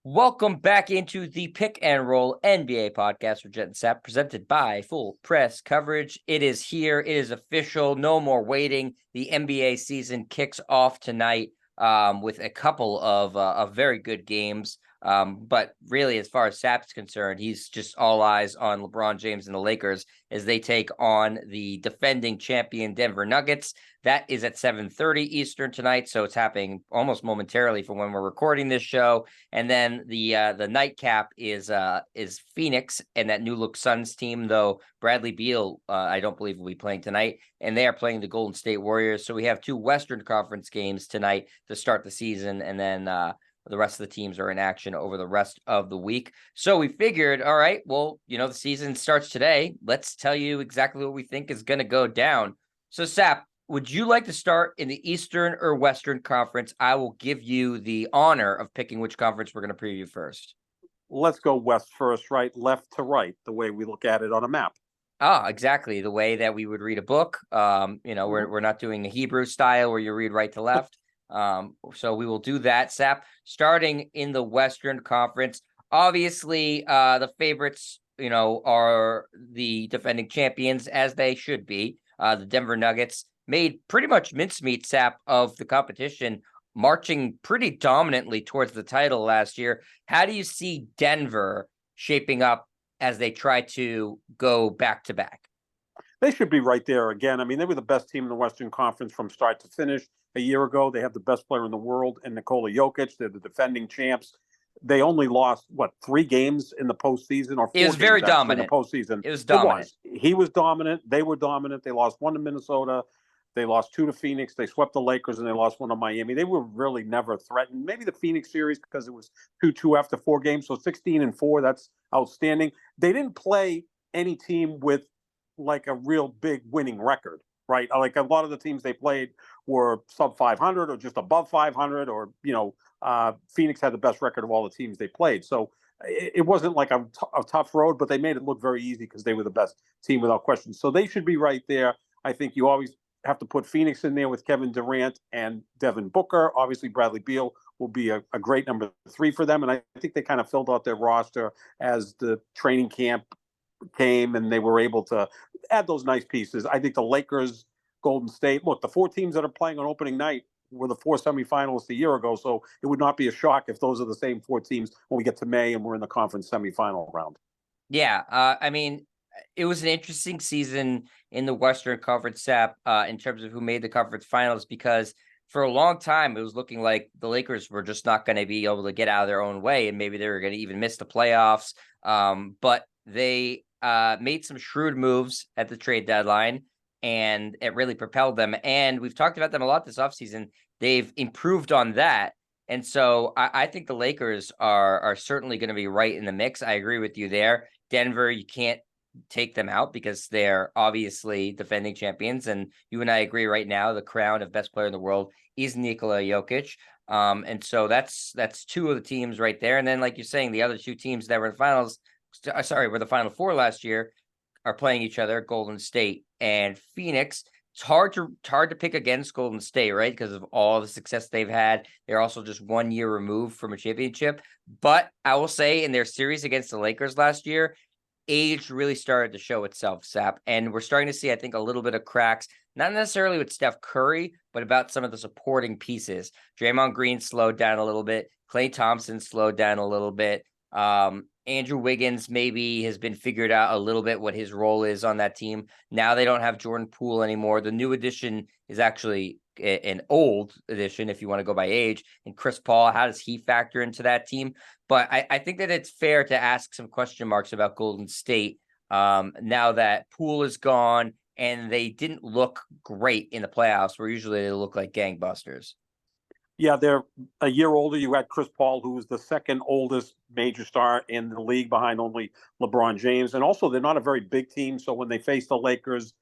Welcome back into the Pick and Roll NBA podcast for Jet and Sap, presented by Full Press Coverage. It is here. It is official. No more waiting. The NBA season kicks off tonight with a couple of very good games. But really, as far as Sap's concerned, he's just all eyes on LeBron James and the Lakers as they take on the defending champion Denver Nuggets. That is at 7:30 Eastern tonight, so it's happening almost momentarily from when we're recording this show. And then the nightcap is Phoenix and that new look Suns team, though Bradley Beal I don't believe will be playing tonight, and they are playing the Golden State Warriors. So we have two Western Conference games tonight to start the season, and then the rest of the teams are in action over the rest of the week. So we figured, all right, well, the season starts today. Let's tell you exactly what we think is going to go down. So Sap, would you like to start in the Eastern or Western Conference? I will give you the honor of picking which conference we're going to preview first. Let's go west first, right, left to right, the way we look at it on a map. Ah, exactly. The way that we would read a book. We're not doing the Hebrew style where you read right to left. So we will do that, Sap. Starting in the Western Conference, obviously, the favorites, are the defending champions, as they should be. The Denver Nuggets made pretty much mincemeat, Sap, of the competition, marching pretty dominantly towards the title last year. How do you see Denver shaping up as they try to go back to back? They should be right there again. I mean, they were the best team in the Western Conference from start to finish a year ago. They have the best player in the world in Nikola Jokic. They're the defending champs. They only lost, 3 games in the postseason, or 4 It was very games actually in the dominant. postseason. It was dominant. He was dominant. They were dominant. They lost 1 to Minnesota. They lost 2 to Phoenix. They swept the Lakers, and they lost 1 to Miami. They were really never threatened. Maybe the Phoenix series because it was 2-2 after 4 games. So 16-4, that's outstanding. They didn't play any team with like a real big winning record, right? Like a lot of the teams they played were sub 500 or just above 500, or Phoenix had the best record of all the teams they played. So it wasn't like a tough road, but they made it look very easy because they were the best team without question. So they should be right there. I think you always have to put Phoenix in there with Kevin Durant and Devin Booker. Obviously, Bradley Beal will be a great number 3 for them. And I think they kind of filled out their roster as the training camp came and they were able to add those nice pieces. I think the Lakers, Golden State, look, the 4 teams that are playing on opening night were the 4 semifinalists a year ago. So it would not be a shock if those are the same 4 teams when we get to May and we're in the conference semifinal round. Yeah. I mean, it was an interesting season in the Western Conference, Sap, in terms of who made the conference finals, because for a long time, it was looking like the Lakers were just not going to be able to get out of their own way, and maybe they were going to even miss the playoffs. But they made some shrewd moves at the trade deadline, and it really propelled them. And we've talked about them a lot this offseason. They've improved on that. And so I think the Lakers are certainly going to be right in the mix. I agree with you there. Denver, you can't take them out because they're obviously defending champions. And you and I agree right now, the crown of best player in the world is Nikola Jokic. And so that's 2 of the teams right there. And then, like you're saying, the other 2 teams that were in the finals, were the Final Four last year, are playing each other, Golden State and Phoenix. It's hard to pick against Golden State, right? Because of all the success they've had. They're also just 1 year removed from a championship. But I will say in their series against the Lakers last year, age really started to show itself, Sap. And we're starting to see, I think, a little bit of cracks, not necessarily with Steph Curry, but about some of the supporting pieces. Draymond Green slowed down a little bit. Klay Thompson slowed down a little bit. Andrew Wiggins maybe has been figured out a little bit what his role is on that team. Now they don't have Jordan Poole anymore. The new addition is actually an old addition, if you want to go by age. And Chris Paul, how does he factor into that team? But I think that it's fair to ask some question marks about Golden State now that Poole is gone and they didn't look great in the playoffs, where usually they look like gangbusters. Yeah, they're a year older. You had Chris Paul, who was the second oldest major star in the league behind only LeBron James. And also, they're not a very big team. So when they faced the Lakers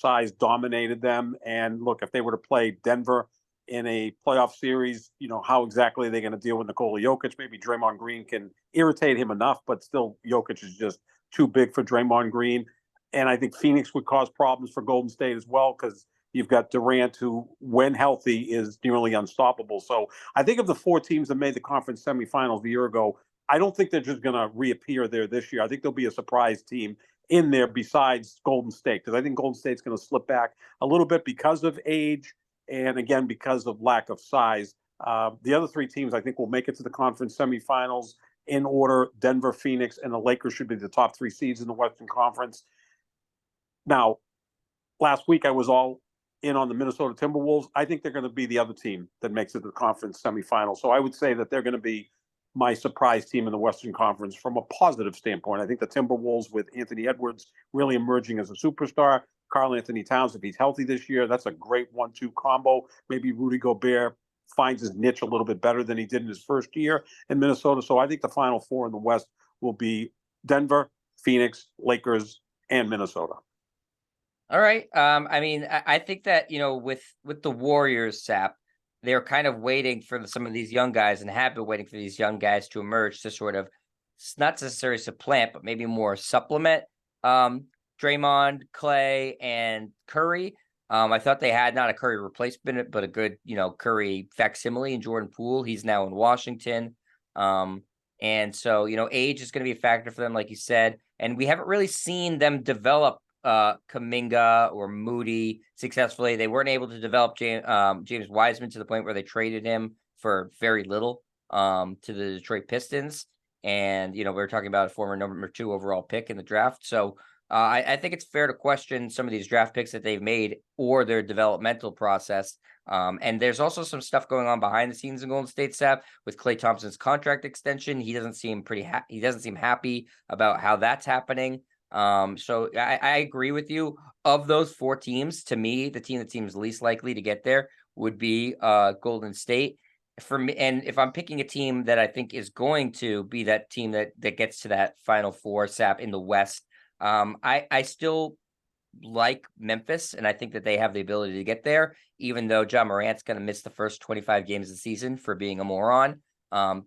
size dominated them. And look, if they were to play Denver in a playoff series, how exactly are they going to deal with Nikola Jokic? Maybe Draymond Green can irritate him enough, but still Jokic is just too big for Draymond Green. And I think Phoenix would cause problems for Golden State as well, because You've got Durant, who, when healthy, is nearly unstoppable. So I think of the four teams that made the conference semifinals a year ago, I don't think they're just going to reappear there this year. I think there'll be a surprise team in there besides Golden State, because I think Golden State's going to slip back a little bit because of age and, again, because of lack of size. The other three teams, I think, will make it to the conference semifinals in order. Denver, Phoenix, and the Lakers should be the top three seeds in the Western Conference. Now, last week I was all in on the Minnesota Timberwolves. I think they're going to be the other team that makes it to the conference semifinals. So I would say that they're going to be my surprise team in the Western Conference from a positive standpoint. I think the Timberwolves, with Anthony Edwards really emerging as a superstar, Karl Anthony Towns, if he's healthy this year, that's a great 1-2 combo. Maybe Rudy Gobert finds his niche a little bit better than he did in his first year in Minnesota. So I think the Final Four in the West will be Denver, Phoenix, Lakers, and Minnesota. All right. I mean, I think that, with the Warriors, Sap, they're kind of waiting for some of these young guys and have been waiting for these young guys to emerge to sort of, not necessarily supplant, but maybe more supplement Draymond, Clay, and Curry. I thought they had not a Curry replacement, but a good, Curry facsimile in Jordan Poole. He's now in Washington. And so, age is going to be a factor for them, like you said. And we haven't really seen them develop Kuminga or Moody successfully. They weren't able to develop James Wiseman to the point where they traded him for very little to the Detroit Pistons. And, we were talking about a former number 2 overall pick in the draft. So I think it's fair to question some of these draft picks that they've made or their developmental process. And there's also some stuff going on behind the scenes in Golden State, Sap, with Klay Thompson's contract extension. He doesn't seem he doesn't seem happy about how that's happening. So I agree with you. Of those 4 teams, to me, the team that seems least likely to get there would be Golden State. For me, and if I'm picking a team that I think is going to be that team that gets to that Final Four, Sap, in the West, I still like Memphis, and I think that they have the ability to get there, even though John Morant's going to miss the first 25 games of the season for being a moron,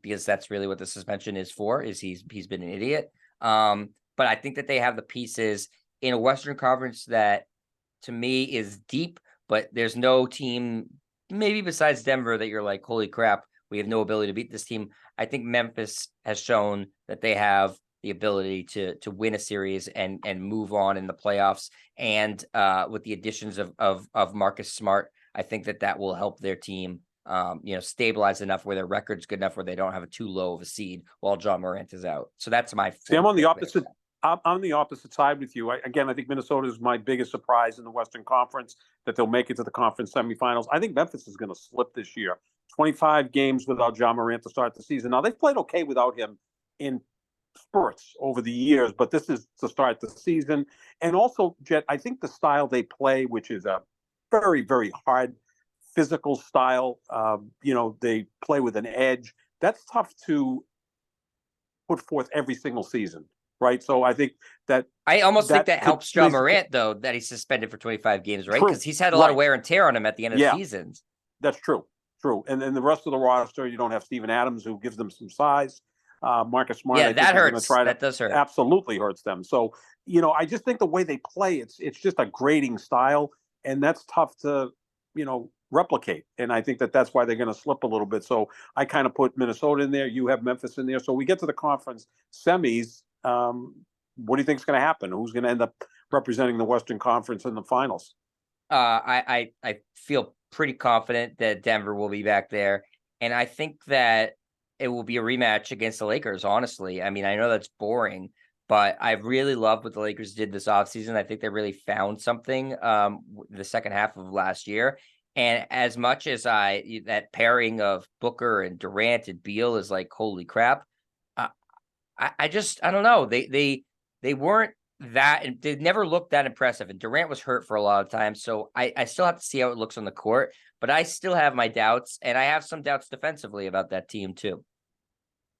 because that's really what the suspension is for, is he's been an idiot. But I think that they have the pieces in a Western Conference that, to me, is deep, but there's no team, maybe besides Denver, that you're like, holy crap, we have no ability to beat this team. I think Memphis has shown that they have the ability to win a series and move on in the playoffs. And with the additions of Marcus Smart, I think that will help their team, stabilize enough where their record's good enough where they don't have a too low of a seed while John Morant is out. So that's my. See, I'm on the opposite. I'm on the opposite side with you. I think Minnesota is my biggest surprise in the Western Conference, that they'll make it to the conference semifinals. I think Memphis is going to slip this year. 25 games without John Morant to start the season. Now, they've played okay without him in spurts over the years, but this is to start the season. And also, Jet, I think the style they play, which is a very, very hard physical style, they play with an edge. That's tough to put forth every single season. Right. So I think that I almost think that helps John Morant, though, that he's suspended for 25 games, right? Because he's had a lot of wear and tear on him at the end of seasons. That's true. True. And then the rest of the roster, you don't have Steven Adams, who gives them some size. Marcus Smart. Yeah, that hurts. That does hurt. Absolutely hurts them. So, I just think the way they play, it's just a grading style, and that's tough to, replicate. And I think that's why they're going to slip a little bit. So I kind of put Minnesota in there. You have Memphis in there. So we get to the conference semis. What do you think is going to happen? Who's going to end up representing the Western Conference in the finals? I feel pretty confident that Denver will be back there. And I think that it will be a rematch against the Lakers, honestly. I mean, I know that's boring, but I really love what the Lakers did this offseason. I think they really found something the second half of last year. And as much as that pairing of Booker and Durant and Beal is like, holy crap, I don't know. They weren't that, and they never looked that impressive. And Durant was hurt for a lot of time. So I still have to see how it looks on the court, but I still have my doubts, and I have some doubts defensively about that team too.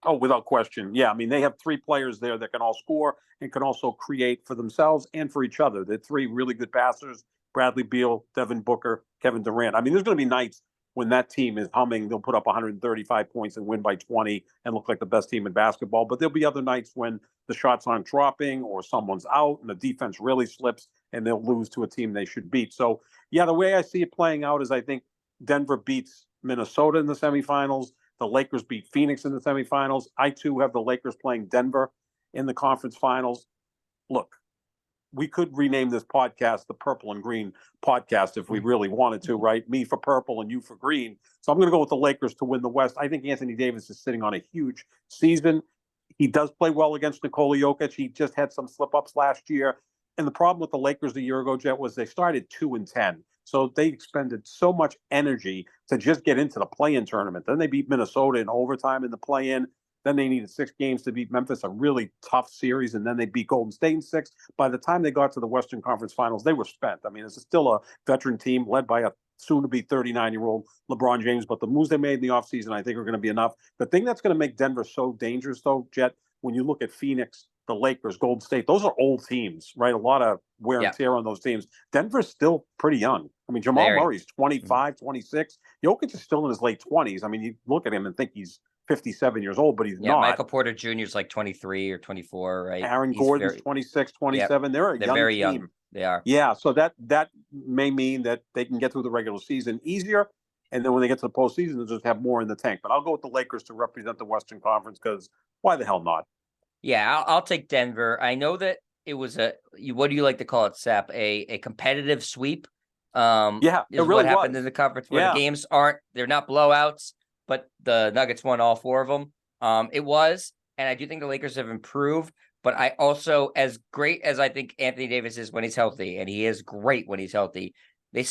Oh, without question. Yeah. I mean, they have 3 players there that can all score and can also create for themselves and for each other. They're 3 really good passers: Bradley Beal, Devin Booker, Kevin Durant. I mean, there's going to be nights when that team is humming, they'll put up 135 points and win by 20 and look like the best team in basketball. But there'll be other nights when the shots aren't dropping or someone's out and the defense really slips and they'll lose to a team they should beat. So, yeah, the way I see it playing out is I think Denver beats Minnesota in the semifinals. The Lakers beat Phoenix in the semifinals. I, too, have the Lakers playing Denver in the conference finals. Look, we could rename this podcast the Purple and Green podcast if we really wanted to, right? Me for purple and you for green. So I'm going to go with the Lakers to win the West. I think Anthony Davis is sitting on a huge season. He does play well against Nikola Jokic. He just had some slip-ups last year. And the problem with the Lakers a year ago, Jet, was they started 2-10. So they expended so much energy to just get into the play-in tournament. Then they beat Minnesota in overtime in the play-in. Then they needed 6 games to beat Memphis, a really tough series, and then they beat Golden State in 6. By the time they got to the Western Conference Finals, they were spent. I mean, it's still a veteran team led by a soon-to-be 39-year-old LeBron James, but the moves they made in the offseason, I think, are going to be enough. The thing that's going to make Denver so dangerous, though, Jet, when you look at Phoenix, the Lakers, Golden State, those are old teams, right? A lot of wear and tear on those teams. Denver's still pretty young. I mean, Jamal Murray's 25, 26. Jokic is still in his late 20s. I mean, you look at him and think he's 57 years old, but he's not. Michael Porter Jr. is like 23 or 24, right? Aaron Gordon's 26, 27. They're a young very team. Young. They are. Yeah, so that may mean that they can get through the regular season easier, and then when they get to the postseason, they'll just have more in the tank. But I'll go with the Lakers to represent the Western Conference because why the hell not? Yeah, I'll take Denver. I know that it was what do you like to call it, Sap? A competitive sweep. Yeah, is it really what happened was. in the conference where the games they're not blowouts, but the Nuggets won all 4 of them. It was, and I do think the Lakers have improved. But I also, as great as I think Anthony Davis is when he's healthy, and he is great when he's healthy, they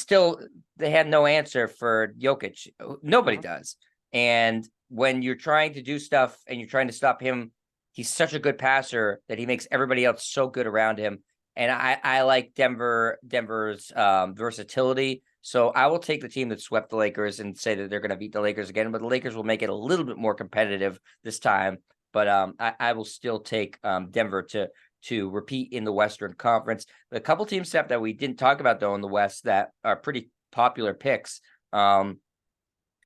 had no answer for Jokic. Nobody does. And when you're trying to do stuff and you're trying to stop him, he's such a good passer that he makes everybody else so good around him. And I like Denver's versatility. So I will take the team that swept the Lakers and say that they're going to beat the Lakers again, but the Lakers will make it a little bit more competitive this time. But I will still take Denver to repeat in the Western Conference. The couple teams that we didn't talk about, though, in the West that are pretty popular picks are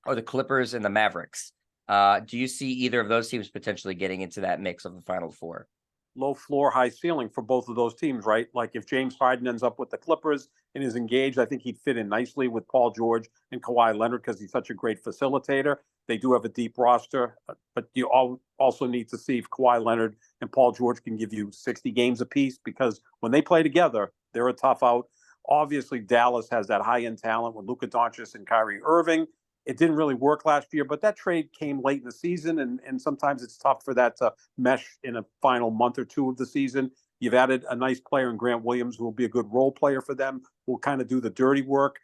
the Clippers and the Mavericks. Do you see either of those teams potentially getting into that mix of the Final Four? Low floor, high ceiling for both of those teams, right? Like if James Harden ends up with the Clippers and is engaged, I think he'd fit in nicely with Paul George and Kawhi Leonard because he's such a great facilitator. They do have a deep roster, but you also need to see if Kawhi Leonard and Paul George can give you 60 games apiece because when they play together, they're a tough out. Obviously, Dallas has that high-end talent with Luka Doncic and Kyrie Irving. It didn't really work last year, but that trade came late in the season, and sometimes it's tough for that to mesh in a final month or two of the season. You've added a nice player in Grant Williams, who will be a good role player for them, will kind of do the dirty work,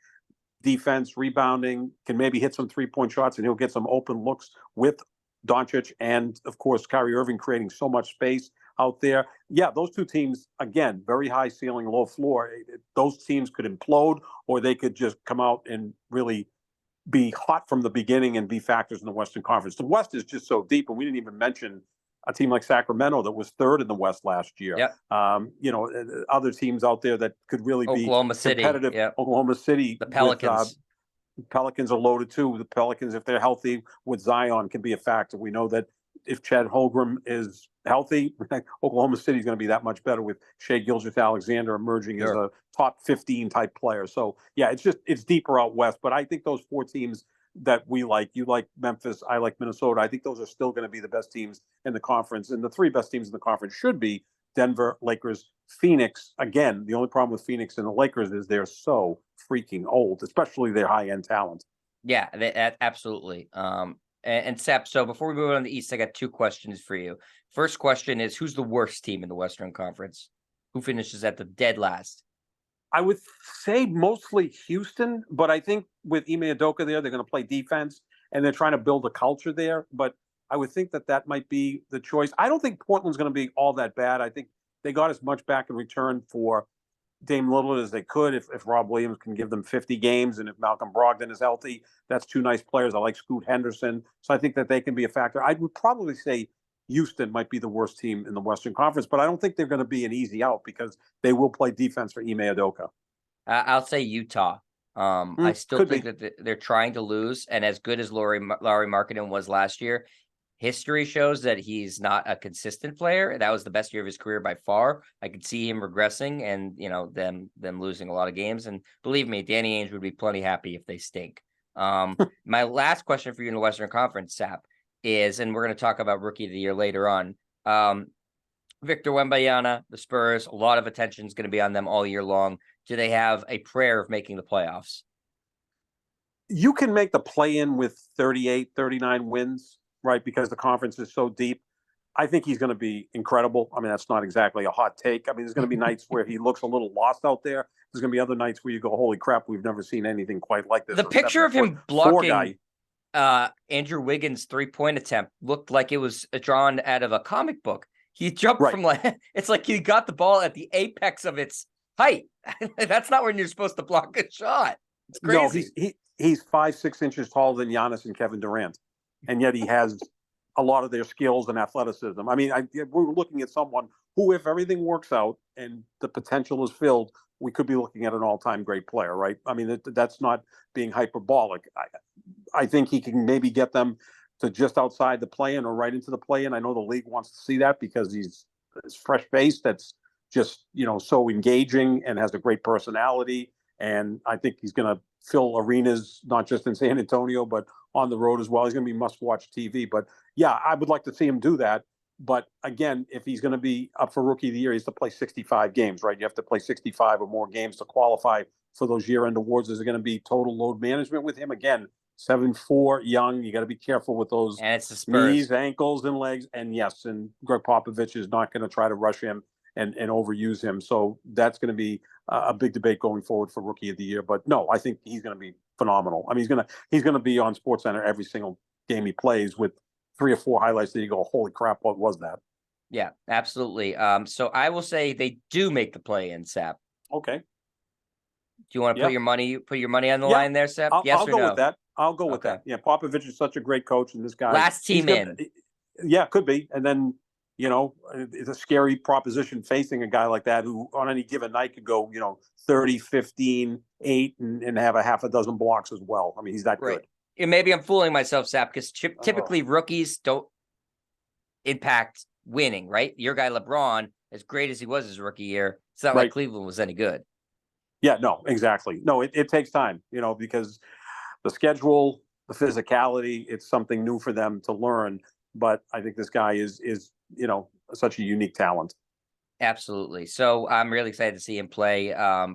defense, rebounding, can maybe hit some three-point shots, and he'll get some open looks with Doncic and, of course, Kyrie Irving creating so much space out there. Yeah, those two teams, again, very high ceiling, low floor. Those teams could implode, or they could just come out and really be hot from the beginning and be factors in the Western Conference. The West is just so deep, and we didn't even mention a team like Sacramento that was 3rd in the West last year. Yep. Other teams out there that could really be competitive. Yep. Oklahoma City. The Pelicans. Pelicans are loaded too. The Pelicans, if they're healthy with Zion, can be a factor. We know that if Chad Holmgren is healthy, Oklahoma City is going to be that much better with Shai Gilgeous-Alexander emerging as a top 15 type player. So yeah, it's deeper out west. But I think those 4 teams that we like, you like Memphis, I like Minnesota. I think those are still going to be the best teams in the conference. And the 3 best teams in the conference should be Denver, Lakers, Phoenix. Again, the only problem with Phoenix and the Lakers is they're so freaking old, especially their high-end talent. Yeah, absolutely. And Sep, so before we move on to the East, I got 2 questions for you. First question is, who's the worst team in the Western Conference? Who finishes at the dead last? I would say mostly Houston, but I think with Ime Udoka there, they're going to play defense, and they're trying to build a culture there. But I would think that might be the choice. I don't think Portland's going to be all that bad. I think they got as much back in return for Dame Lillard as they could if Rob Williams can give them 50 games, and if Malcolm Brogdon is healthy. That's 2 nice players. I like Scoot Henderson. So I think that they can be a factor. I would probably say Houston might be the worst team in the Western Conference, but I don't think they're going to be an easy out because they will play defense for Ime Udoka. I'll say Utah. I still Could think be. that they're trying to lose, and as good as Laurie Markkinen was last year, history shows that he's not a consistent player. That was the best year of his career by far. I could see him regressing, and them losing a lot of games. And believe me, Danny Ainge would be plenty happy if they stink. My last question for you in the Western Conference, Sap, is, and we're going to talk about Rookie of the Year later on. Victor Wembanyama, the Spurs, a lot of attention is going to be on them all year long. Do they have a prayer of making the playoffs? You can make the play-in with 38, 39 wins, right? Because the conference is so deep. I think he's going to be incredible. I mean, that's not exactly a hot take. I mean, there's going to be nights where he looks a little lost out there. There's going to be other nights where you go, holy crap, we've never seen anything quite like this. The picture of him blocking Andrew Wiggins' 3-point attempt looked like it was drawn out of a comic book. He jumped from it's like he got the ball at the apex of its height. That's not when you're supposed to block a shot. It's crazy. No, he's 5'6" inches taller than Giannis and Kevin Durant, and yet he has a lot of their skills and athleticism. I mean, we're looking at someone who, if everything works out and the potential is filled, we could be looking at an all-time great player, right? I mean, that's not being hyperbolic. I think he can maybe get them to just outside the play-in or right into the play-in. I know the league wants to see that because he's fresh face that's just, so engaging and has a great personality. And I think he's going to fill arenas, not just in San Antonio, but on the road as well. He's going to be must-watch TV. But, yeah, I would like to see him do that. But, again, if he's going to be up for Rookie of the Year, he has to play 65 games, right? You have to play 65 or more games to qualify for those year-end awards. Is it going to be total load management with him? Again, 7'4", young. You got to be careful with those and it's the Spurs. Knees, ankles, and legs. And, yes, and Greg Popovich is not going to try to rush him and overuse him. So that's going to be a big debate going forward for Rookie of the Year. But no, I think he's going to be phenomenal. I mean, he's going to be on SportsCenter every single game he plays with 3 or 4 highlights that you go, holy crap, what was that? Yeah, absolutely. So I will say they do make the play-in, Sap. Okay. Do you want to put your money on the line there, Sap? I'll go with that. I'll go with that. Yeah, Popovich is such a great coach, and this guy last team in. Yeah, could be. And then it's a scary proposition facing a guy like that who on any given night could go, 30, 15, 8, and have a half a dozen blocks as well. I mean, he's that good. And maybe I'm fooling myself, Sap, because typically rookies don't impact winning, right? Your guy LeBron, as great as he was his rookie year, it's not like Cleveland was any good. Yeah, no, exactly. No, it takes time, because the schedule, the physicality, it's something new for them to learn. But I think this guy is such a unique talent. Absolutely. So I'm really excited to see him play.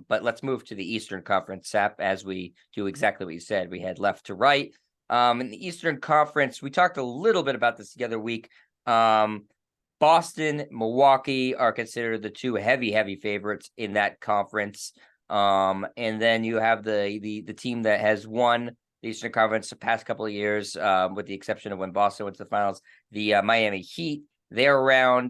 But let's move to the Eastern Conference, Sap, as we do exactly what you said. We had left to right. In the Eastern Conference, we talked a little bit about this the other week. Boston, Milwaukee are considered the 2 heavy favorites in that conference. And then you have the team that has won the Eastern Conference the past couple of years, with the exception of when Boston went to the finals, the Miami Heat. They're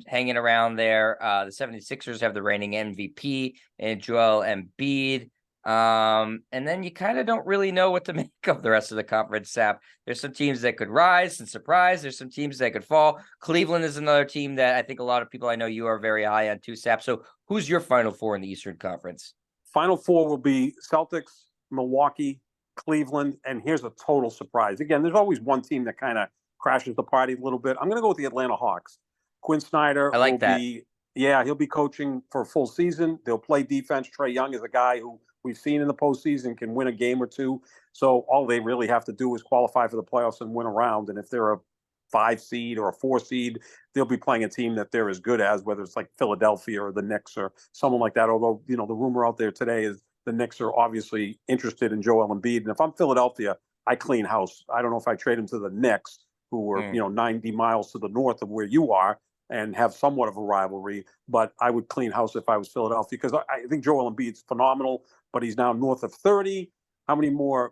hanging around there. The 76ers have the reigning MVP and Joel Embiid. And then you kind of don't really know what to make of the rest of the conference, Sap. There's some teams that could rise and surprise. There's some teams that could fall. Cleveland is another team that I think a lot of people I know you are very high on too, Sap. So who's your Final Four in the Eastern Conference? Final Four will be Celtics, Milwaukee, Cleveland, and here's a total surprise. Again, there's always one team that kind of crashes the party a little bit. I'm going to go with the Atlanta Hawks. Quinn Snyder will he'll be coaching for a full season. They'll play defense. Trae Young is a guy who we've seen in the postseason can win a game or two. So all they really have to do is qualify for the playoffs and win a round. And if they're a 5 seed or a 4 seed, they'll be playing a team that they're as good as, whether it's like Philadelphia or the Knicks or someone like that. Although, the rumor out there today is the Knicks are obviously interested in Joel Embiid. And if I'm Philadelphia, I clean house. I don't know if I trade him to the Knicks, who are, 90 miles to the north of where you are and have somewhat of a rivalry, but I would clean house if I was Philadelphia because I think Joel Embiid's phenomenal, but he's now north of 30. How many more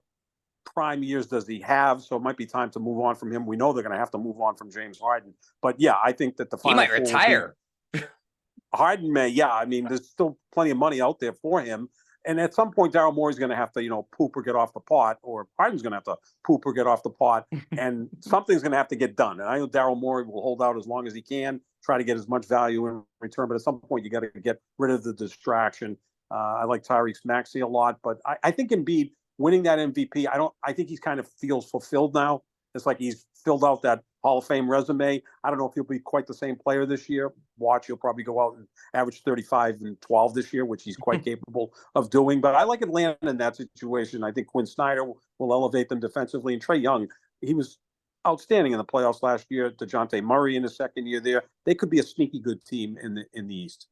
prime years does he have? So it might be time to move on from him. We know they're going to have to move on from James Harden, but yeah, I think that the final he might retire. Harden may, yeah. I mean, there's still plenty of money out there for him. And at some point, Daryl Morey's going to have to, poop or get off the pot, or Harden's going to have to poop or get off the pot, and something's going to have to get done. And I know Daryl Morey will hold out as long as he can, try to get as much value in return. But at some point, you got to get rid of the distraction. I like Tyrese Maxey a lot, but I think Embiid, winning that MVP, I think he's kind of feels fulfilled now. It's like he's filled out that Hall of Fame resume. I don't know if he'll be quite the same player this year. Watch, he'll probably go out and average 35 and 12 this year, which he's quite capable of doing. But I like Atlanta in that situation. I think Quinn Snyder will elevate them defensively. And Trae Young, he was outstanding in the playoffs last year. DeJounte Murray in his second year there. They could be a sneaky good team in the East.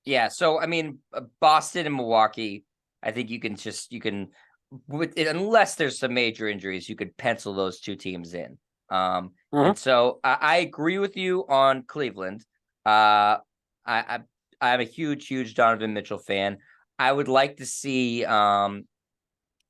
Yeah. So, I mean, Boston and Milwaukee, I think unless there's some major injuries, you could pencil those two teams in. And so I agree with you on Cleveland. I'm a huge Donovan Mitchell fan. I would like to see Evan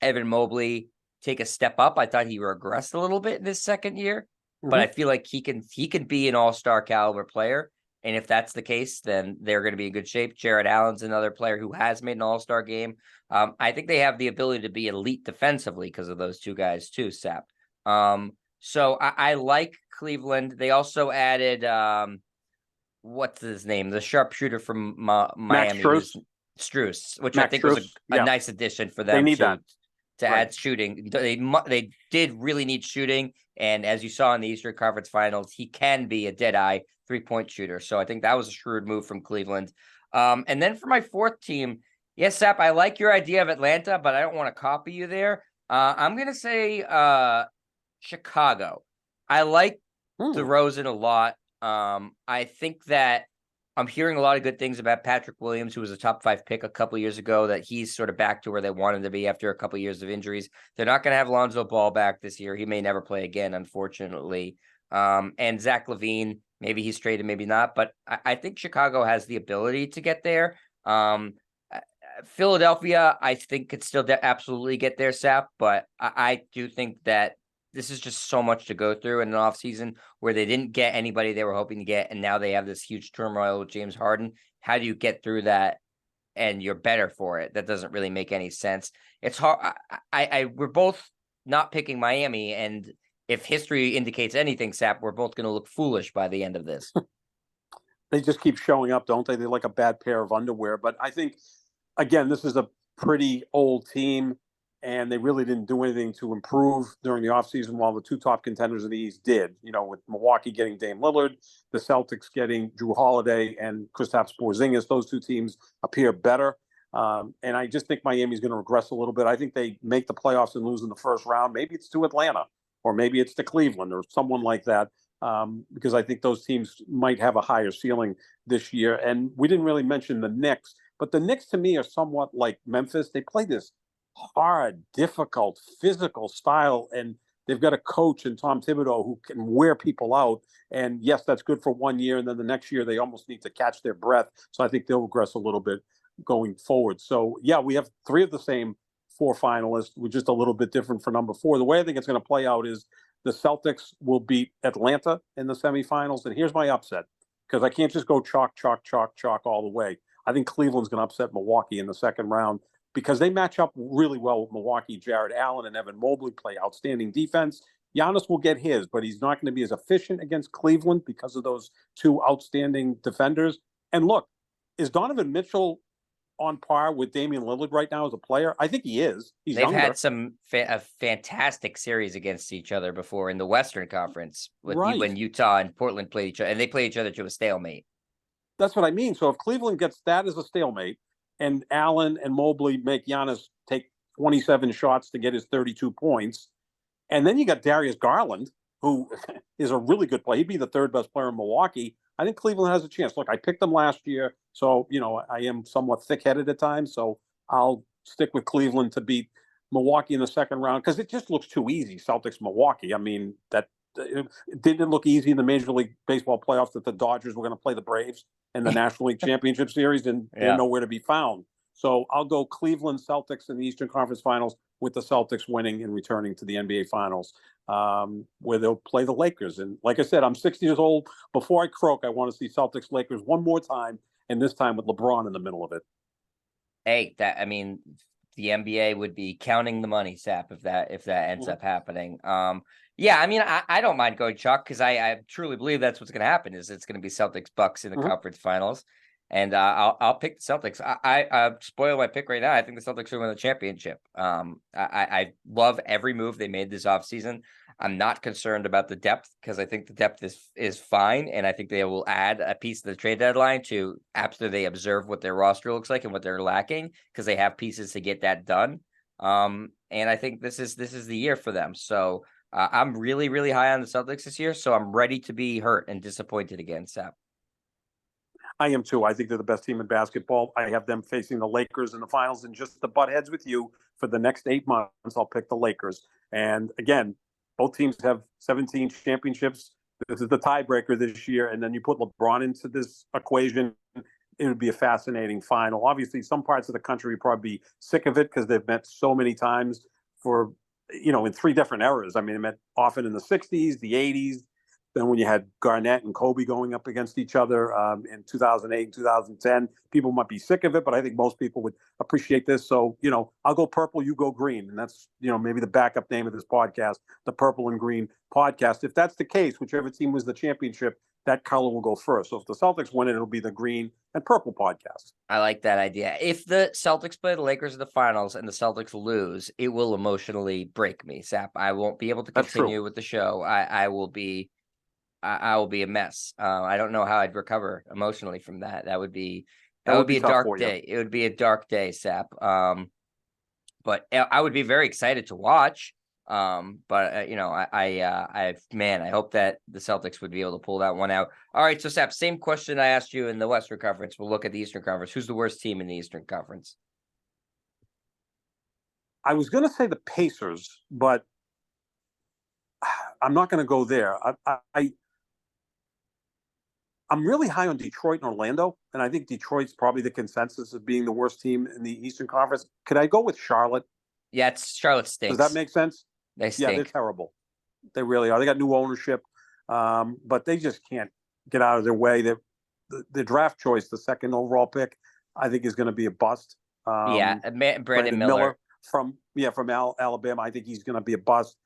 Mobley take a step up. I thought he regressed a little bit in his second year, but I feel like he can be an all-star caliber player. And if that's the case, then they're going to be in good shape. Jared Allen's another player who has made an all-star game. I think they have the ability to be elite defensively because of those two guys too, Sap. So I like Cleveland. They also added, what's his name? The sharpshooter from Miami. Strus, which Max I think Strus, was a nice addition for them. They need that. To add shooting. They did really need shooting. And as you saw in the Eastern Conference Finals, he can be a dead-eye three-point shooter. So I think that was a shrewd move from Cleveland. And then for my fourth team, yes, Sap, I like your idea of Atlanta, but I don't want to copy you there. I'm going to say Chicago. I like DeRozan a lot. I think that I'm hearing a lot of good things about Patrick Williams, who was a top 5 pick a couple years ago, that he's sort of back to where they wanted to be after a couple of years of injuries. They're not going to have Lonzo Ball back this year. He may never play again, unfortunately. And Zach LaVine, maybe he's traded, maybe not. But I think Chicago has the ability to get there. Philadelphia, I think, could still absolutely get there, Sap. But I do think that this is just so much to go through in an offseason where they didn't get anybody they were hoping to get, and now they have this huge turmoil with James Harden. How do you get through that and you're better for it? That doesn't really make any sense. It's hard. We're both not picking Miami, and if history indicates anything, Sap, we're both going to look foolish by the end of this. They just keep showing up, don't they? They're like a bad pair of underwear. But I think, again, this is a pretty old team, and they really didn't do anything to improve during the offseason while the two top contenders in the East did. You know, with Milwaukee getting Dame Lillard, the Celtics getting Drew Holiday and Kristaps Porzingis, those two teams appear better. And I just think Miami's going to regress a little bit. I think they make the playoffs and lose in the first round. Maybe it's to Atlanta, or maybe it's to Cleveland or someone like that, because I think those teams might have a higher ceiling this year. And we didn't really mention the Knicks, but the Knicks to me are somewhat like Memphis. They play this hard, difficult, physical style, and they've got a coach in Tom Thibodeau who can wear people out. And yes, that's good for 1 year, and then the next year they almost need to catch their breath. So I think they'll regress a little bit going forward. So yeah, we have 3 of the same 4 finalists. We're just a little bit different for number 4. The way I think it's going to play out is the Celtics will beat Atlanta in the semifinals. And here's my upset, because I can't just go chalk all the way. I think Cleveland's going to upset Milwaukee in the second round, because they match up really well with Milwaukee. Jared Allen and Evan Mobley play outstanding defense. Giannis will get his, but he's not going to be as efficient against Cleveland because of those 2 outstanding defenders. And look, is Donovan Mitchell on par with Damian Lillard right now as a player? I think he is. They've had a fantastic series against each other before in the Western Conference when Utah and Portland played each other, and they played each other to a stalemate. That's what I mean. So if Cleveland gets that as a stalemate, and Allen and Mobley make Giannis take 27 shots to get his 32 points, and then you got Darius Garland, who is a really good player. He'd be the 3rd best player in Milwaukee. I think Cleveland has a chance. Look, I picked them last year, so, you know, I am somewhat thick-headed at times, so I'll stick with Cleveland to beat Milwaukee in the second round, because it just looks too easy, Celtics-Milwaukee. I mean, it didn't look easy in the Major League Baseball playoffs that the Dodgers were going to play the Braves in the National League Championship Series, and they're nowhere to be found. So I'll go Cleveland Celtics in the Eastern Conference Finals, with the Celtics winning and returning to the NBA Finals, where they'll play the Lakers. And like I said, I'm 60 years old. Before I croak, I want to see Celtics Lakers one more time, and this time with LeBron in the middle of it. Hey, the NBA would be counting the money, Sap, if that ends up happening. Yeah, I mean, I don't mind going chalk, because I truly believe that's what's going to happen. Is it's going to be Celtics Bucks in the conference finals. And I'll pick the Celtics. I spoil my pick right now. I think the Celtics will win the championship. I love every move they made this offseason. I'm not concerned about the depth because I think the depth is fine, and I think they will add a piece of the trade deadline to after they observe what their roster looks like and what they're lacking, because they have pieces to get that done. And I think this is the year for them. So I'm really, really high on the Celtics this year. So I'm ready to be hurt and disappointed again, Sap. I am too. I think they're the best team in basketball. I have them facing the Lakers in the finals, and just to butt heads with you for the next 8 months, I'll pick the Lakers. And again, both teams have 17 championships. This is the tiebreaker this year, and then you put LeBron into this equation. It would be a fascinating final. Obviously, some parts of the country would probably be sick of it because they've met so many times for, in 3 different eras. I mean, they met often in the 60s, the 80s, then when you had Garnett and Kobe going up against each other in 2008 and 2010, people might be sick of it, but I think most people would appreciate this. So, I'll go purple, you go green. And that's, maybe the backup name of this podcast, the Purple and Green Podcast. If that's the case, whichever team was the championship, that color will go first. So if the Celtics win it, it'll be the green and purple podcast. I like that idea. If the Celtics play the Lakers in the finals and the Celtics lose, it will emotionally break me, Sap. I won't be able to continue with the show. I will be a mess. I don't know how I'd recover emotionally from that. That would be a dark day. It would be a dark day, Sap. But I would be very excited to watch. But I hope that the Celtics would be able to pull that one out. All right, so Sap, same question I asked you in the Western Conference. We'll look at the Eastern Conference. Who's the worst team in the Eastern Conference? I was going to say the Pacers, but I'm not going to go there. I'm really high on Detroit and Orlando, and I think Detroit's probably the consensus of being the worst team in the Eastern Conference. Could I go with Charlotte? Yeah, Charlotte stinks. Does that make sense? They stink. Yeah, they're terrible. They really are. They got new ownership, but they just can't get out of their way. The draft choice, the second overall pick, I think is going to be a bust. Brandon Miller from Alabama. I think he's going to be a bust.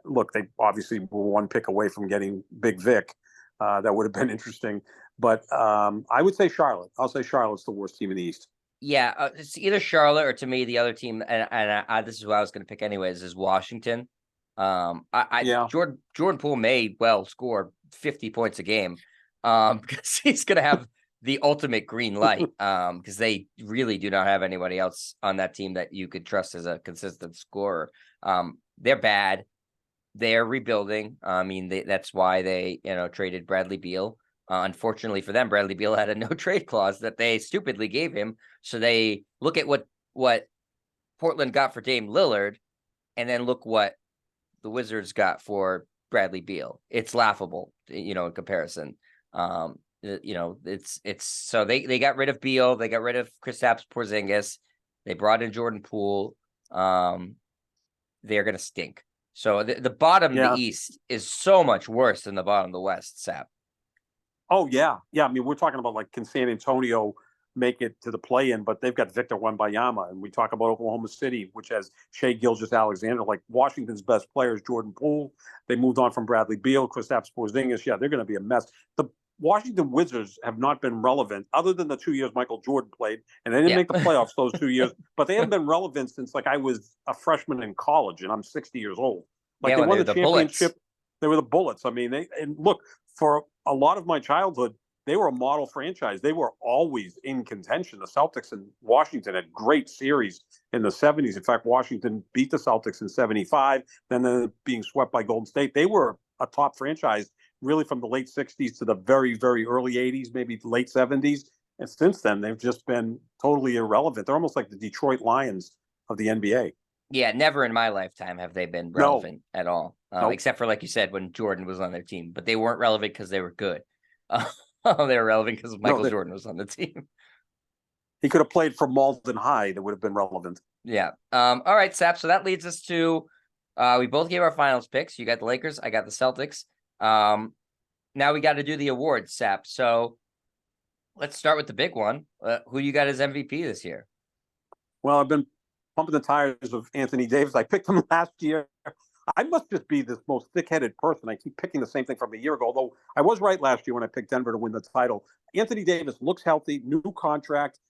Look, they obviously were one pick away from getting Big Vic. That would have been interesting. But I would say Charlotte. I'll say Charlotte's the worst team in the East. Yeah, it's either Charlotte or, to me, the other team, and this is who I was going to pick anyways, is Washington. Jordan Poole may well score 50 points a game because he's going to have the ultimate green light because they really do not have anybody else on that team that you could trust as a consistent scorer. They're bad. They're rebuilding. I mean, that's why they, traded Bradley Beal. Unfortunately for them, Bradley Beal had a no trade clause that they stupidly gave him. So they look at what Portland got for Dame Lillard, and then look what the Wizards got for Bradley Beal. It's laughable, in comparison. It's so they got rid of Beal, they got rid of Kristaps Porzingis, they brought in Jordan Poole. They're gonna stink. So the bottom of the East is so much worse than the bottom of the West, Sap. Oh, yeah. Yeah, I mean, we're talking about, can San Antonio make it to the play-in, but they've got Victor Wembanyama, and we talk about Oklahoma City, which has Shai Gilgeous-Alexander. Washington's best player is Jordan Poole. They moved on from Bradley Beal, Kristaps Porzingis. Yeah, they're going to be a mess. The Washington Wizards have not been relevant other than the 2 years Michael Jordan played, and they didn't make the playoffs those 2 years, but they haven't been relevant since, I was a freshman in college, and I'm 60 years old. They won the championship. Bullets. They were the Bullets. I mean, and look, for a lot of my childhood, they were a model franchise. They were always in contention. The Celtics and Washington had great series in the 70s. In fact, Washington beat the Celtics in 75, then being swept by Golden State. They were a top franchise really from the late 60s to the very, very early 80s, maybe late 70s. And since then, they've just been totally irrelevant. They're almost like the Detroit Lions of the NBA. Yeah, never in my lifetime have they been relevant at all, except for, like you said, when Jordan was on their team. But they weren't relevant because they were good. They were relevant because Michael Jordan was on the team. He could have played for Malden High. That would have been relevant. Yeah. All right, Sap. So that leads us to we both gave our finals picks. You got the Lakers. I got the Celtics. Now we got to do the awards, Sap. So let's start with the big one. Who you got as MVP this year? Well, I've been pumping the tires of Anthony Davis. I picked him last year. I must just be the most thick-headed person. I keep picking the same thing from a year ago, although I was right last year when I picked Denver to win the title. Anthony Davis looks healthy, new contract.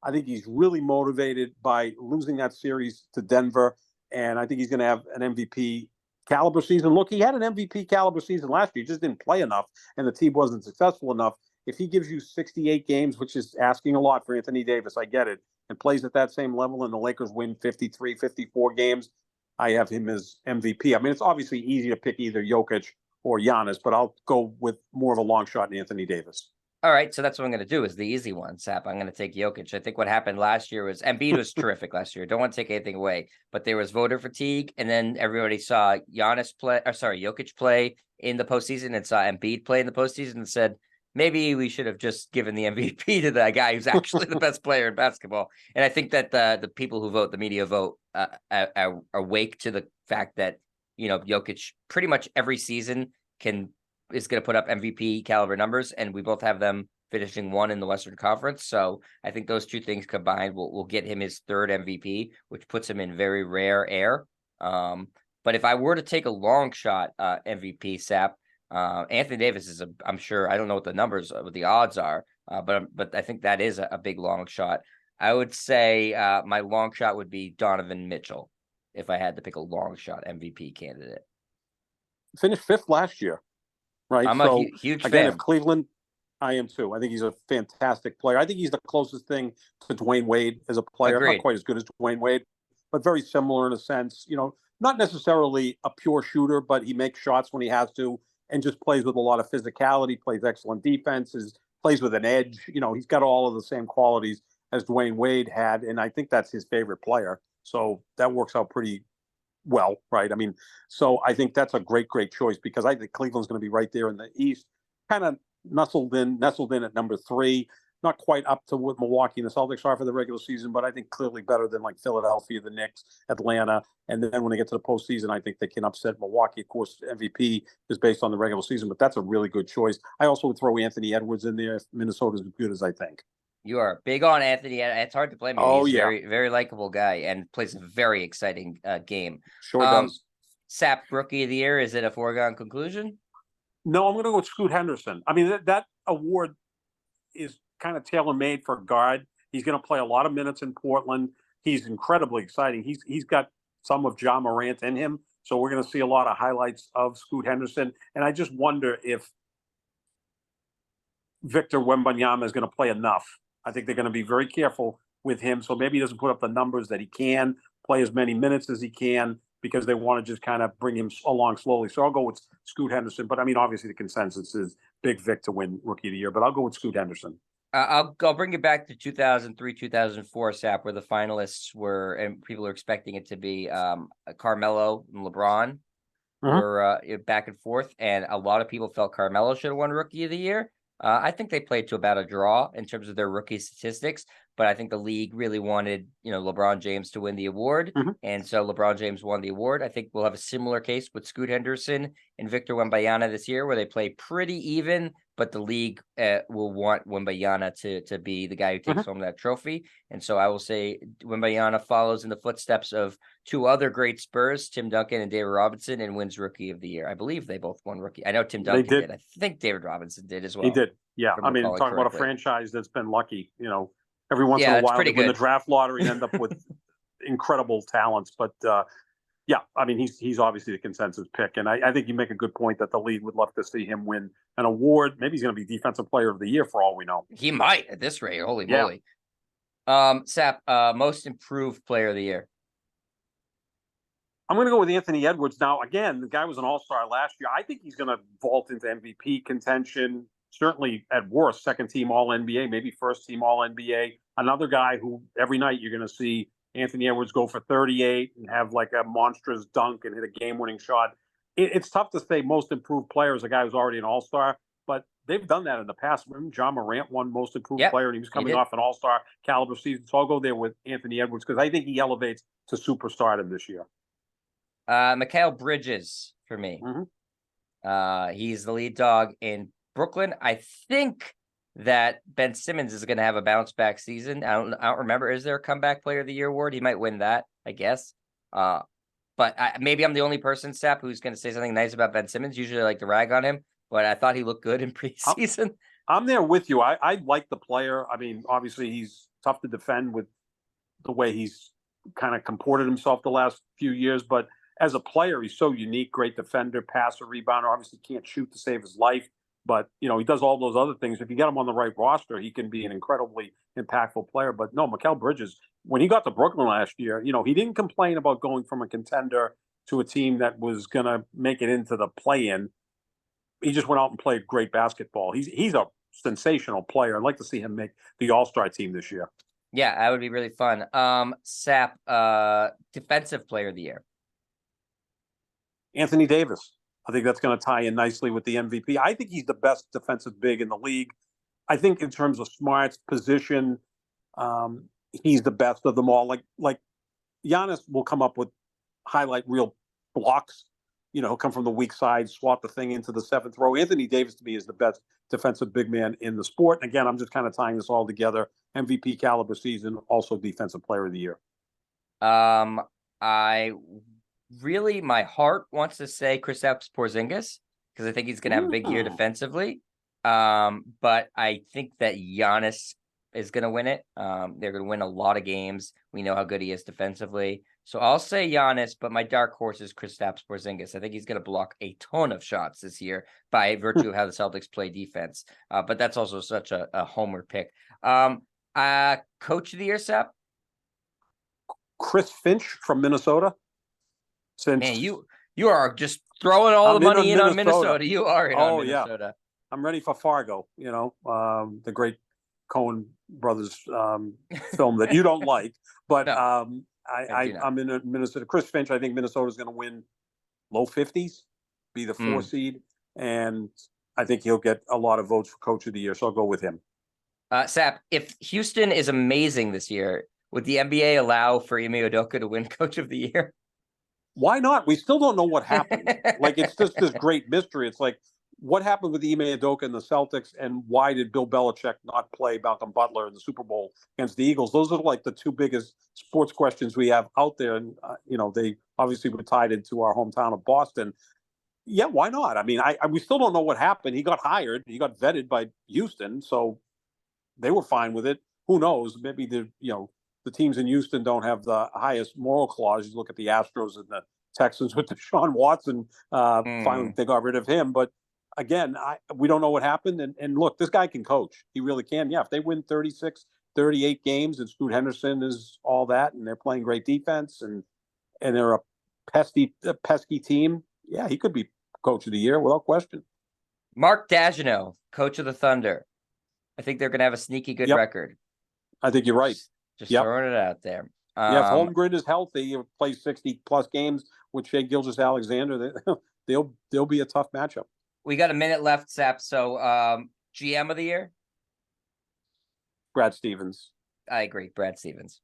I think he's really motivated by losing that series to Denver, and I think he's going to have an MVP caliber season. Look, he had an MVP caliber season last year. He just didn't play enough, and the team wasn't successful enough. If he gives you 68 games, which is asking a lot for Anthony Davis, I get it, and plays at that same level, and the Lakers win 53, 54 games, I have him as MVP. I mean, it's obviously easy to pick either Jokic or Giannis, but I'll go with more of a long shot in Anthony Davis. All right, so that's what I'm going to do is the easy one, Sap. I'm going to take Jokic. I think what happened last year was Embiid was terrific last year. Don't want to take anything away, but there was voter fatigue, and then everybody saw Jokic play in the postseason and saw Embiid play in the postseason and said, maybe we should have just given the MVP to the guy who's actually the best player in basketball. And I think that the people who vote, the media vote, are awake to the fact that, Jokic pretty much every season is going to put up MVP caliber numbers, and we both have them finishing one in the Western Conference. So I think those two things combined will get him his third MVP, which puts him in very rare air. But if I were to take a long shot MVP, Sap, Anthony Davis is I'm sure, I don't know what the numbers, what the odds are, but I think that is a big long shot. I would say my long shot would be Donovan Mitchell if I had to pick a long shot MVP candidate. Finished fifth last year. Right. I'm so a huge again, fan. if Cleveland, I am too. I think he's a fantastic player. I think he's the closest thing to Dwayne Wade as a player. Agreed. Not quite as good as Dwayne Wade, but very similar in a sense. Not necessarily a pure shooter, but he makes shots when he has to, and just plays with a lot of physicality. Plays excellent defenses. Plays with an edge. He's got all of the same qualities as Dwayne Wade had, and I think that's his favorite player. So that works out pretty well, right? I mean, so I think that's a great choice because I think Cleveland's going to be right there in the East, kind of nestled in at number 3, not quite up to what Milwaukee and the Celtics are for the regular season, but I think clearly better than like Philadelphia, the Knicks, Atlanta, and then when they get to the postseason, I think they can upset Milwaukee. Of course, MVP is based on the regular season, but that's a really good choice. I also would throw Anthony Edwards in there if Minnesota's as good as I think. You are big on Anthony. It's hard to blame him. Oh, He's yeah. very, very likable guy and plays a very exciting game. Sure does. Sap Rookie of the Year, is it a foregone conclusion? No, I'm going to go with Scoot Henderson. I mean, that award is kind of tailor-made for a guard. He's going to play a lot of minutes in Portland. He's incredibly exciting. He's got some of Ja Morant in him, so we're going to see a lot of highlights of Scoot Henderson. And I just wonder if Victor Wembanyama is going to play enough. I think they're going to be very careful with him, so maybe he doesn't put up the numbers that he can, play as many minutes as he can, because they want to just kind of bring him along slowly. So I'll go with Scoot Henderson. But I mean, obviously the consensus is Big Vic to win Rookie of the Year, but I'll go with Scoot Henderson. I'll bring it back to 2003, 2004, Sap, where the finalists were, and people are expecting it to be Carmelo and LeBron were back and forth, and a lot of people felt Carmelo should have won Rookie of the Year. I think they played to about a draw in terms of their rookie statistics, but I think the league really wanted, LeBron James to win the award. And so LeBron James won the award. I think we'll have a similar case with Scoot Henderson and Victor Wembanyama this year, where they play pretty even, but the league will want Wembanyama to be the guy who takes home that trophy. And so I will say Wembanyama follows in the footsteps of two other great Spurs, Tim Duncan and David Robinson, and wins Rookie of the Year. I believe they both won Rookie. I know Tim Duncan did. I think David Robinson did as well. He did. Yeah. I mean, talking about a franchise that's been lucky, every once in a while they win the draft lottery and end up with incredible talents. But yeah, I mean, he's obviously the consensus pick. And I think you make a good point that the league would love to see him win an award. Maybe he's going to be Defensive Player of the Year for all we know. He might at this rate. Holy moly. Sap, Most Improved Player of the Year. I'm going to go with Anthony Edwards. Now, again, the guy was an all-star last year. I think he's going to vault into MVP contention. Certainly, at worst, second-team All-NBA, maybe first-team All-NBA. Another guy who every night you're going to see Anthony Edwards go for 38 and have like a monstrous dunk and hit a game-winning shot. It's tough to say most improved player is a guy who's already an all-star, but they've done that in the past. Remember, Ja Morant won most improved player, and he was coming off an all-star caliber season. So I'll go there with Anthony Edwards because I think he elevates to superstardom this year. Mikal Bridges for me. He's the lead dog in Brooklyn. I think that Ben Simmons is going to have a bounce back season. I don't remember. Is there a comeback player of the year award? He might win that, I guess. but maybe I'm the only person, Sap, who's going to say something nice about Ben Simmons. Usually I like to rag on him, but I thought he looked good in preseason. I'm there with you. I like the player. I mean, obviously he's tough to defend with the way he's kind of comported himself the last few years, but as a player, he's so unique, great defender, passer, rebounder. Obviously can't shoot to save his life, but he does all those other things. If you get him on the right roster, he can be an incredibly impactful player. But no, Mikal Bridges, when he got to Brooklyn last year, he didn't complain about going from a contender to a team that was going to make it into the play-in. He just went out and played great basketball. He's a sensational player. I'd like to see him make the All-Star team this year. Yeah, that would be really fun. Sap, defensive player of the year. Anthony Davis. I think that's going to tie in nicely with the MVP. I think he's the best defensive big in the league. I think in terms of smarts, position, he's the best of them all. Like Giannis will come up with highlight reel blocks. He'll come from the weak side, swat the thing into the seventh row. Anthony Davis, to me, is the best defensive big man in the sport. And again, I'm just kind of tying this all together. MVP caliber season, also defensive player of the year. My heart wants to say Kristaps Porzingis because I think he's going to have a big year defensively. But I think that Giannis is going to win it. They're going to win a lot of games. We know how good he is defensively. So I'll say Giannis, but my dark horse is Kristaps Porzingis. I think he's going to block a ton of shots this year by virtue of how the Celtics play defense. But that's also such a homer pick. Coach of the year, Sep? Chris Finch from Minnesota. Man, you are just throwing all the money in on Minnesota. You are in on Minnesota. Yeah. I'm ready for Fargo, the great Coen brothers film that you don't like. But no, I'm in Minnesota. Chris Finch, I think Minnesota's going to win low 50s, be the 4 seed. And I think he'll get a lot of votes for coach of the year. So I'll go with him. Sap, if Houston is amazing this year, would the NBA allow for Ime Udoka to win coach of the year? Why not? We still don't know what happened. It's just this great mystery. It's like, what happened with Ime Udoka and the Celtics, and why did Bill Belichick not play Malcolm Butler in the Super Bowl against the Eagles? Those are like the two biggest sports questions we have out there. And, they obviously were tied into our hometown of Boston. Yeah, why not? I mean, we still don't know what happened. He got hired. He got vetted by Houston, so they were fine with it. Who knows? Maybe the teams in Houston don't have the highest moral clause. You look at the Astros and the Texans with Deshaun Watson. Finally, they got rid of him. But again, we don't know what happened. And look, this guy can coach. He really can. Yeah, if they win 36, 38 games and Scoot Henderson is all that, and they're playing great defense, and they're a pesky team, yeah, he could be coach of the year without question. Mark Daigneault, coach of the Thunder. I think they're going to have a sneaky good record. I think you're right. Just throwing it out there. If Holmgren is healthy, he'll play 60-plus games with Shai Gilgeous-Alexander. They'll be a tough matchup. We got a minute left, Sap. So GM of the year? Brad Stevens. I agree. Brad Stevens.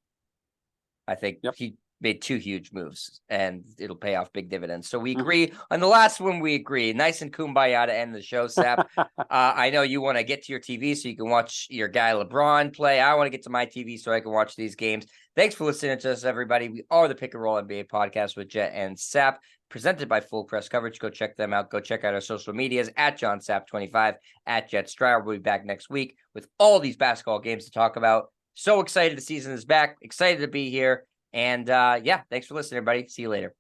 I think he made 2 huge moves, and it'll pay off big dividends. So we agree on the last one. We agree. Nice and kumbaya to end the show, Sap. I know you want to get to your TV so you can watch your guy LeBron play. I want to get to my TV so I can watch these games. Thanks for listening to us, everybody. We are the Pick and Roll NBA podcast with Jet and Sap, presented by Full Press Coverage. Go check them out. Go check out our social medias at JohnSap25, at Jet Stryer. We'll be back next week with all these basketball games to talk about. So excited the season is back. Excited to be here. And thanks for listening, everybody. See you later.